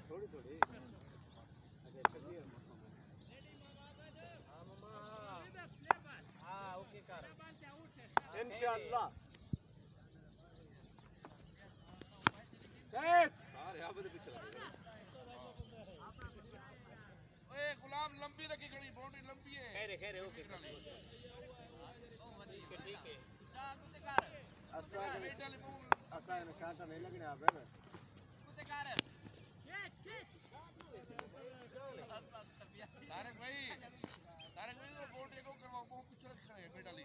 थोड़ी थोड़ी ओके कर इंशाल्लाह सारे यहाँ पे पीछे लगे ओए गुलाम लंबी रखी खड़ी बाउंड्री लंबी है खैर ओके ठीक है असा शांत नहीं लगने आप है तारक भाई तो बाउंड्री को करवाओ वो पीछे रख खड़े बेटा ली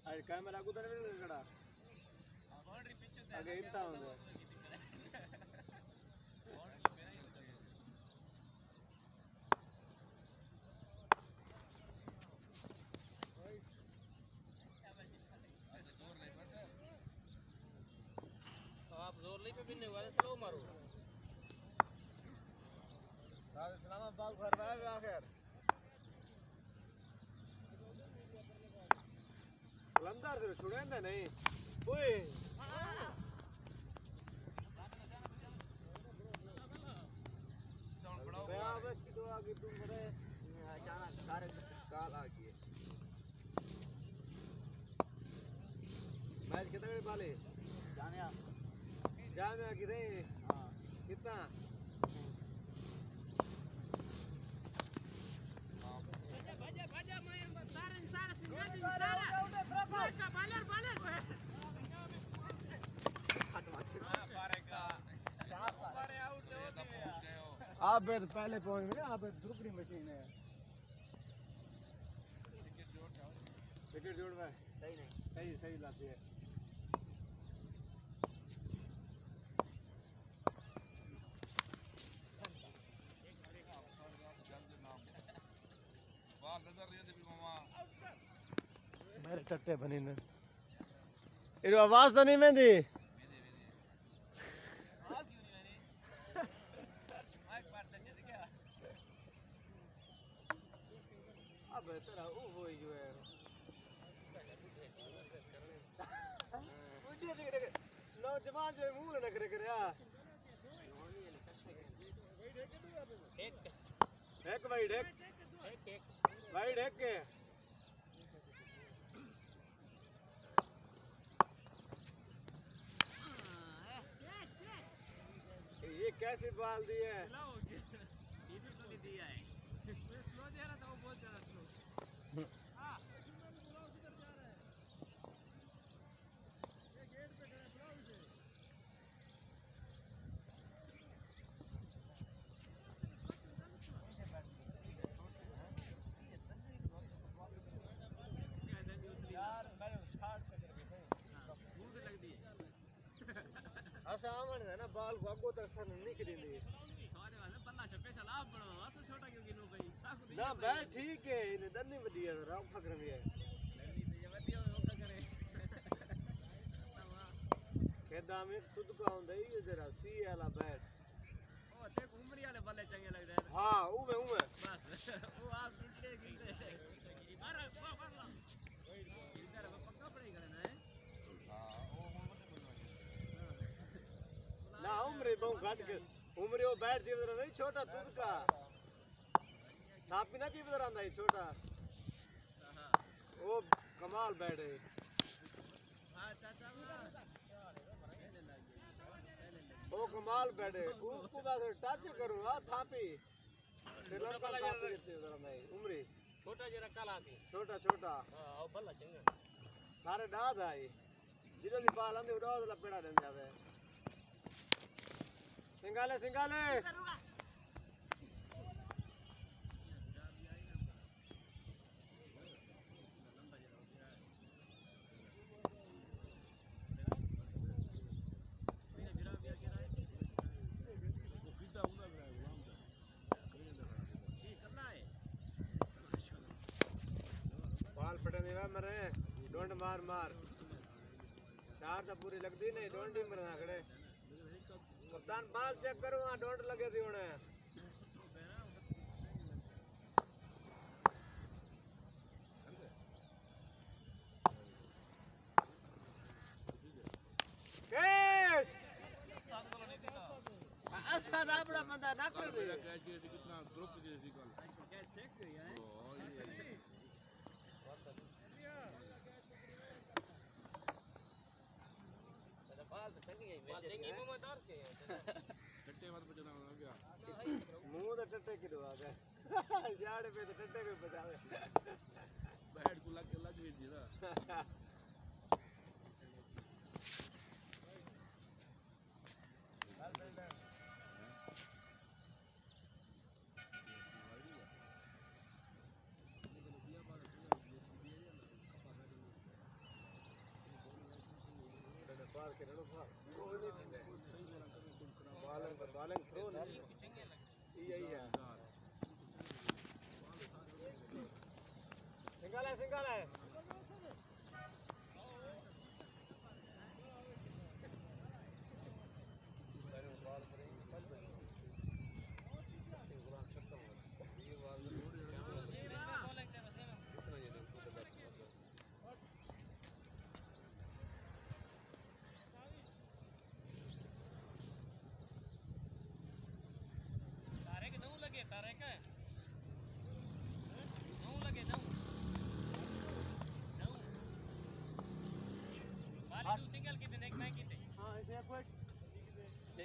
अरे कैमरा को तो नहीं मिल गड़ा आगे इतना होगा आप जोर ले पे भी नहीं हुआ स्लो मारो इस्लामाबाद फरमाया आखिर बुलंदर से छुड़ेंगे नहीं ओए आगे तुम बड़े अचानक सारे काल आ गए मैच कितना बड़े पाले जामिया की नहीं कितना आप पहले पहुंच गए आप दूसरी मशीन है टिकट जोड़ में सही नहीं सही लाती है मेरे टट्टे बनी ने इरो आवाज तो नहीं मेंदी अब तेरा वो होई जो है वीडियो देख नौजवान जो मुंह न करे करे यार एक भाई डेक भाई डेक के ये कैसी बाल दी है स्लो दे रहा था वो बहुत ज्यादा स्लो ऐसा आमन है ना बाल को आगो तक सर नहीं करेंगे छोटे वाले पल्ला छपे सलाब बड़ो असल छोटा क्यों गिनो भाई साकू ना बैठ ठीक है इन्हें दन्नी बड़ी है राम फकर भी है ये वडियो ओका करे केदा में खुद का होंदा ये जरा सी वाला बैठ ओ ते उमरी वाले बल्ले चंगे लगदे हैं हां उमे बस वो आप गिनते मार इधर पक्का पड़ेगा ना ना उम्र बहुत घट के उम्र वो बैठ जीव जरा नहीं छोटा दूध का थापी ना जीव जरा नहीं छोटा वो कमाल बैठ है हां चाचा वो कमाल बैठ है उसको बस टच करूं हां थापी श्रीलंका थापी देते जरा मैं उम्र छोटा जरा काला सी छोटा छोटा हां और बल्ला चंगा सारे दाद आई जिन्हों दी बाल आंदे उड़ा लपेड़ा देन जावे सिंगाले सिंगाले बाल पटने वा मरे डोंड मार मार चार तो पूरी लगती नहीं डोंड ही मरना खड़े कप्तान बाल चेक करो वहाँ डोंट लगे थी उन्हें ऐसा ना अपना बंदा ना कर दे कैच की जैसे कितना ग्रुप की जैसी कल कैच सेक गई है टट्टे मत बचना हो गया मुंह तो टट्टे की दवा गए यार पे तो टट्टे को बचावे बैट को लग गई थी ना बाल के रड़ो बाल कोई नहीं थी बालिंग थ्रो नहीं यही है सिंगल है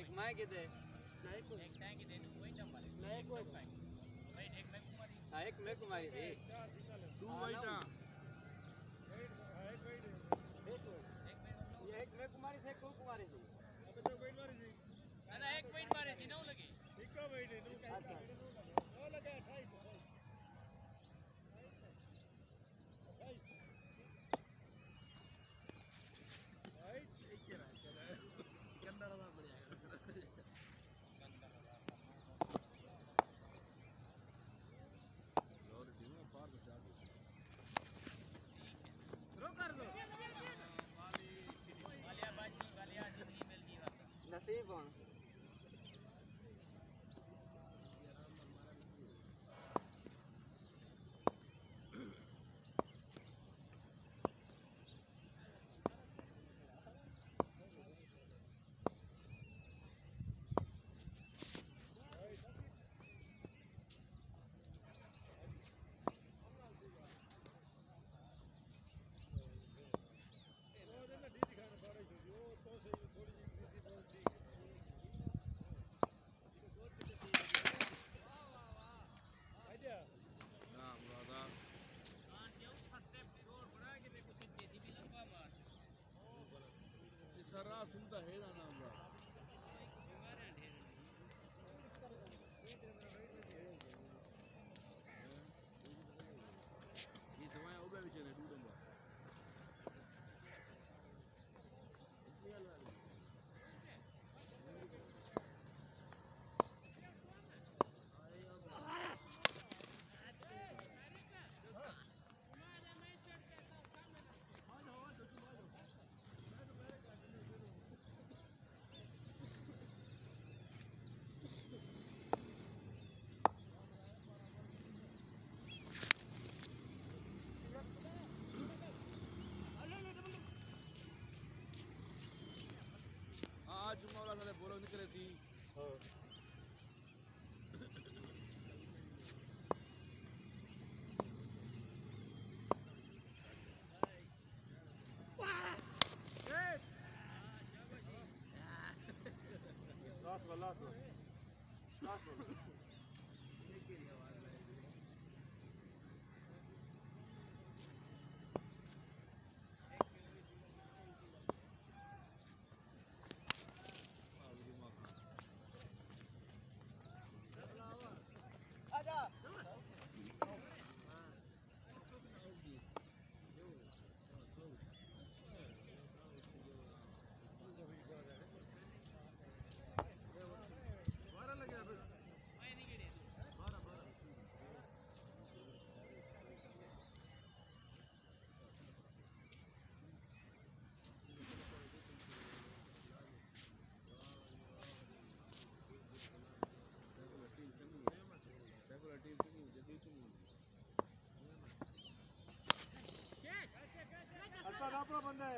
एक मैं किते एक हां एक मैं कुमारी थी टू वाइटा ये एक मैं कुमारी से को कुमारी थी ना एक पॉइंट मारे सी नौ लगे इक्का महीने अच्छा नौ लगा 28 नसीब कौन सारा सुनता है ना नाम ये समय उबे बेचारे डूडंगा cuma orang ada bola ni kena si. Last one. Apa benda?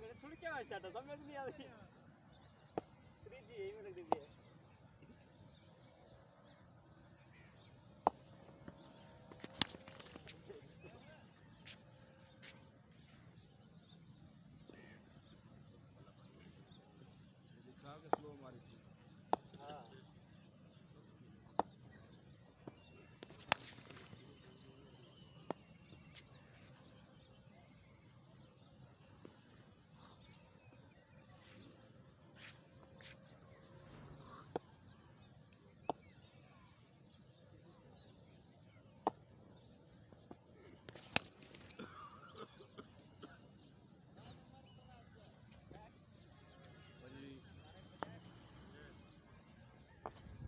मैंने थोड़ी क्या शॉट समझ नहीं आ रही जी यही में रख दीजिए दिखा के स्लो मारी थी हां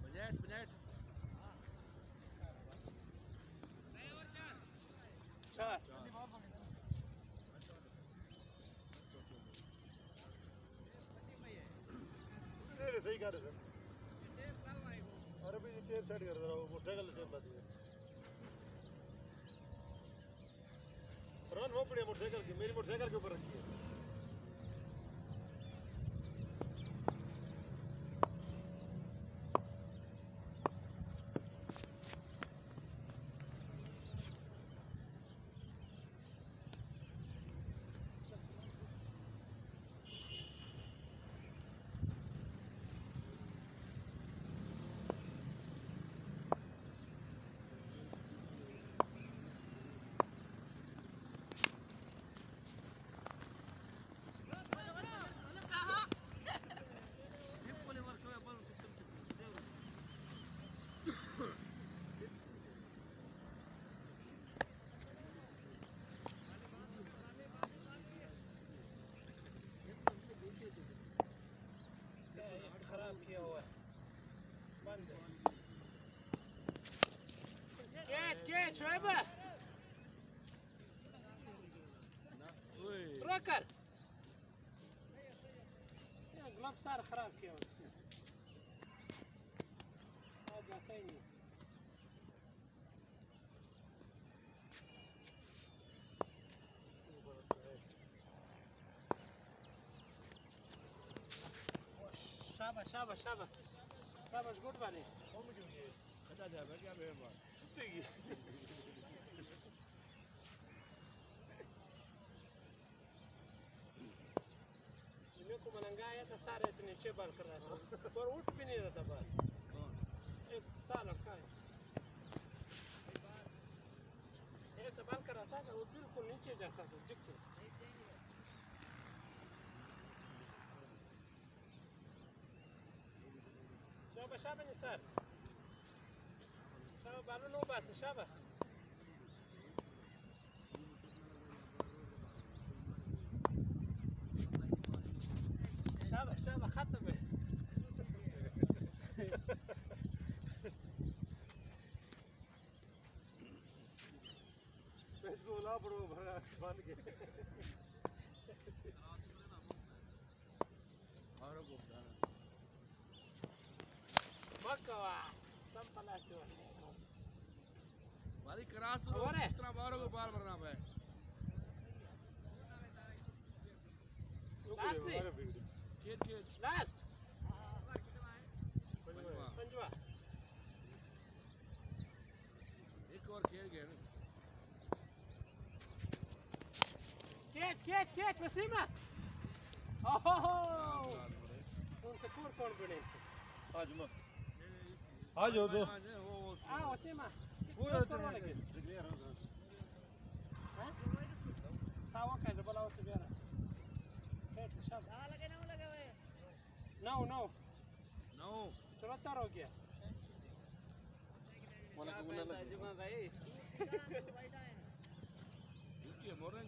बजट चार नहीं सही कर रहे सर अरे भी टेप सेट कर रहा हूँ मोटरसाइकिल टेप बात है रन हो पड़ी मोटरसाइकिल की मेरी मोटरसाइकिल के ऊपर रखी है खराब किया हुआ है बंद कैच शोएब रोकर ग्लव सारा खराब किया उसने आ जाता ही नहीं शाबाश शाबाश शाबाश शाबाश गुड वाले खता जाएगा क्या मेरे पास मेरे को मलंगा आया था सारे से नीचे बाल कर रहा था और उठ भी नहीं रहा था बाल कौन एक था लड़का है ऐसा बाल कर रहा था वो बिल्कुल नीचे जाता था झुक के शाबाश शाबाश सर शाबाश बालू नो बस शाबाश शाबाश शाबाश खत्म है मैं इसको ला पड़ो भरा बांध के और को मक्का संपला से भारी क्रास तो और है इतना बारों को पार भरना पे लास्ट खेत लास्ट पंजवा पंजवा एक और खेल गए ना कैच वसीमा ओहो उनसे कौन बने से आज मत आज हो दो हाँ वसीमा वो करो लगे हाँ सावा का जब लाओ से बेरा कैच शब नो चलो तार हो गया वाला को ना जुमा भाई ये मोरन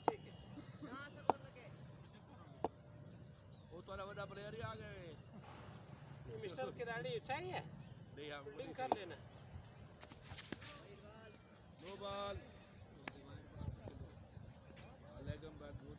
ठीक है वो तो बड़ा प्लेयर ही आ गए ये मिस्टर किराड़ी चाहिए नहीं हम फील्डिंग कर लेना नो बॉल लेगम बैक गुड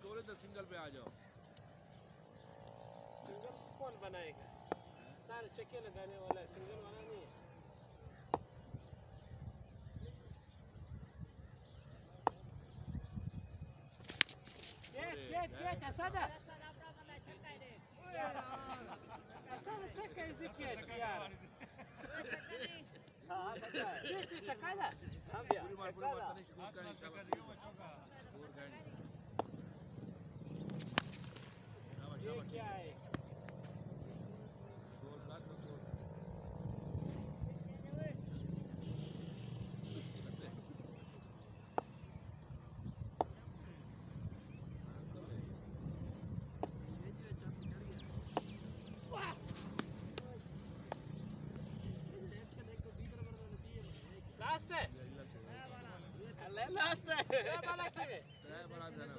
उसको बोले तो सिंगल पे आ जाओ। सिंगल कौन बनाएगा? सारे चक्के लगाने वाला है, सिंगल वाला नहीं है। Catch, Asada! Asada, čekaj za catch, Jara. Češ ti čakada? पूरी मार तनिष दूर का नहीं शाबाश और गाड़ी शाबाश ये शाबाश क्या है? गोल का गोल Last है? अल्ले last है। क्या बाला किरे? है बड़ा जाना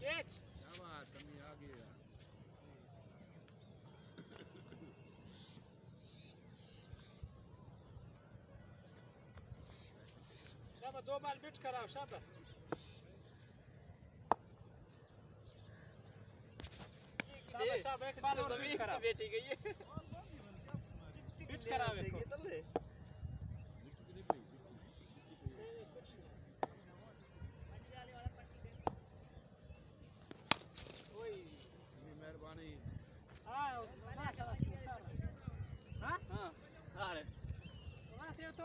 Catch! शाबाश तनी आ गया शाबाश, 2 बाल बिट कराओ, शाबाश। शाबाश, एक बाल जमीन कराओ। बेटी गई है बिट कराओ इसको। ओए मेहरबानी हाँ अरे वहाँ से तो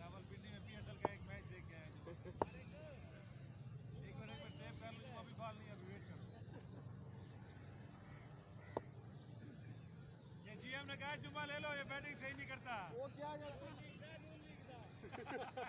रावलपिंडी में पीएसएल का एक मैच देख के आए एक मिनट में टैप कर लो अभी बॉल नहीं अभी वेट करो ये जीएम ने कहा जुम्मा ले लो ये बैटिंग सही नहीं करता वो क्या नो लिख रहा है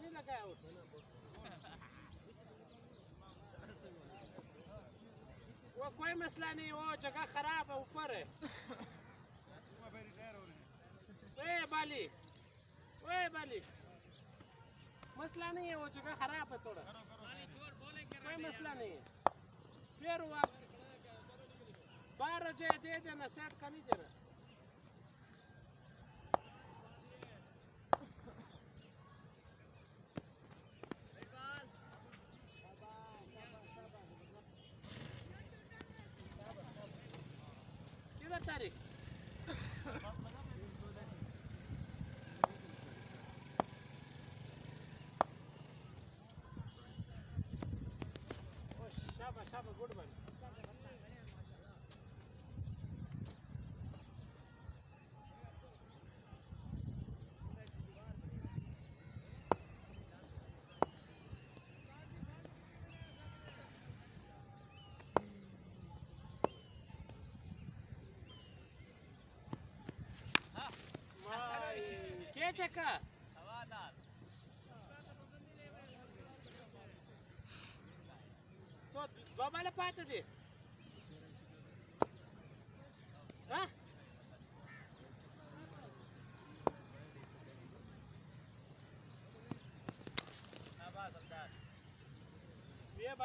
नहीं लगा आउट वो कोई मसला नहीं वो जगह खराब है ऊपर है ओए बाली मसला नहीं है वो जगह खराब है थोड़ा कोई मसला नहीं है फिर वो 12 जे दे देना सेट का नहीं देना किधर तारीख शाबाश शाबाश गुड बन क्या चक्का so babala pata de ha ये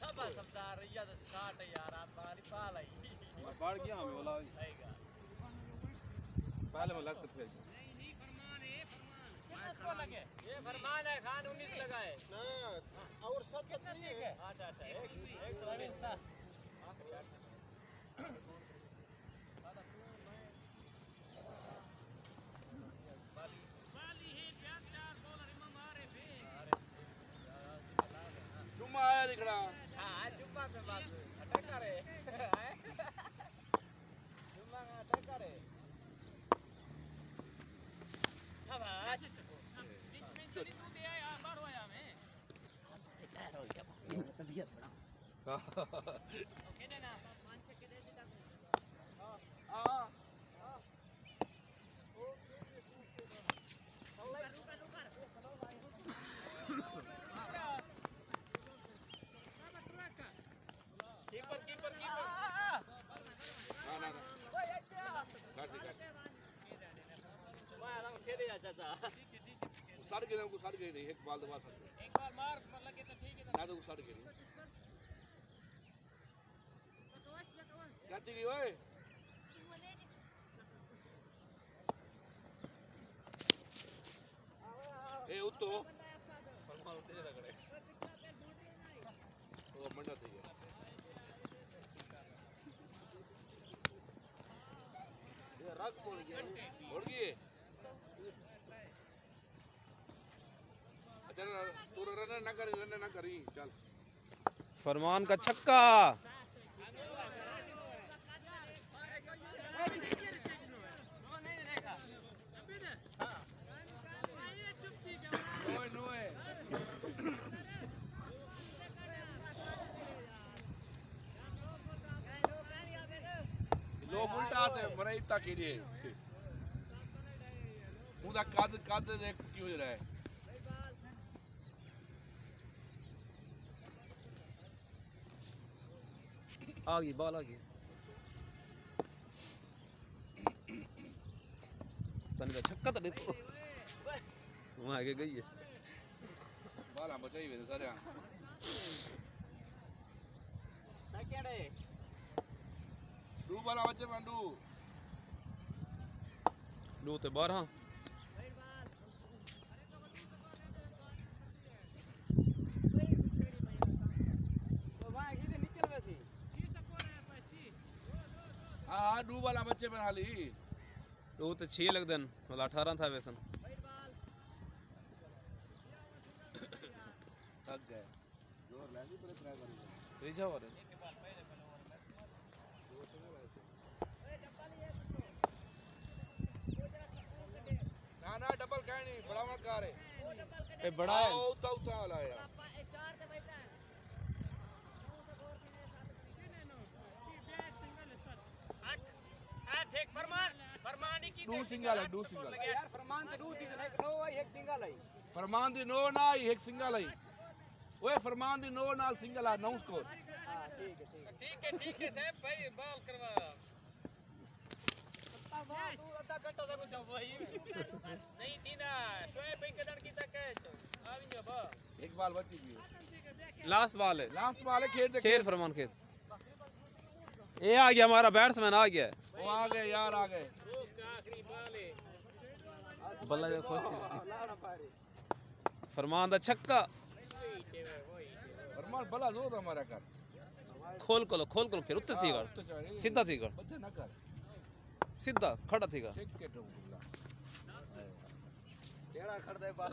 सब समझदार या तो स्टार्ट है यार आप पानी पाल आई मैं पढ़ गया हमें बोला पहले में लगता फिर नहीं फरमान है फरमान किसको लगे ये फरमान है खान 19 लगा है ना और सच सच नहीं है अच्छा अच्छा एक प्रवीण सा वाली है प्यार चार बॉलर इमाम आरिफ है चुम्मा आया निकला हां जुम्मा के पास अटैक करे जुम्मा का अटैक करे शाबाश बीच में चली तू दे आया बाहर होया मैं रिटायर हो गया तबीयत बड़ा ओके ना पांच के दे दे हां कीपर कीपर कीपर ना ना काट दे काट वाह हम खेले अच्छा सा साड़ के हमको साड़ के नहीं एक बाल दबा सकते एक बार मार लगे तो ठीक है ना तो साड़ के नहीं क्या चाहिए ओए ए उतो फरमान उते रगड़े ओ मंडा थी ये रग बोल गई अच्छा तू रन ना करी चल फरमान का छक्का नोए नोए लो फुलटा से मरे इतना के लिए मुदा काद काद रे क्यों रहा है आ गई बॉल आ गई तन का छक्का तो देखो वहां आगे गई है बाला बचाई वे सारे सेकंड है डू बाला बच्चे मंडू दो ते 12 तो वहां गिरे निकल वैसी हां डू बाला बच्चे बना ली दो ते 6 लग दिन मतलब 18 था वैसन थक गए जोर लगी पर ट्राई करेंगे त्रीजा वाले ना ना डबल कहीं नहीं बड़ा मत कर ए बड़ा है उता उता वाला है यार चार ते बैठा है आठ एक फरमान ही की डू सिंगल है डू सिंगल यार फरमान ते डू थी नो एक सिंगल है फरमान दी नो ना एक सिंगल है ओए फरमान दी नो नाल सिंगल है 9 स्कोर हां ठीक है साहब भाई बॉल करवा तू अद्धा घंटा तक जब वही नहीं तीना शोएब भाई कदर की तक है आविंगे बा एक बाल बची हुई लास्ट बॉल है लास्ट बाल है खेल दे खेल फरमान खेल ये आ गया हमारा बैट्समैन आ गया वो आ गए यार आ गए रोज का आखिरी बॉल है बल्ला जो खोल लाना पारे फरमान दा छक्का फरमान भला जोर हमारा कर खोल खोलो खेल उत्ते थी कर तो चाहिए सीधा थी कर बच्चे ना कर सीधा खड़ा थी कर चेक के तो टेढ़ा खड़दा है बाल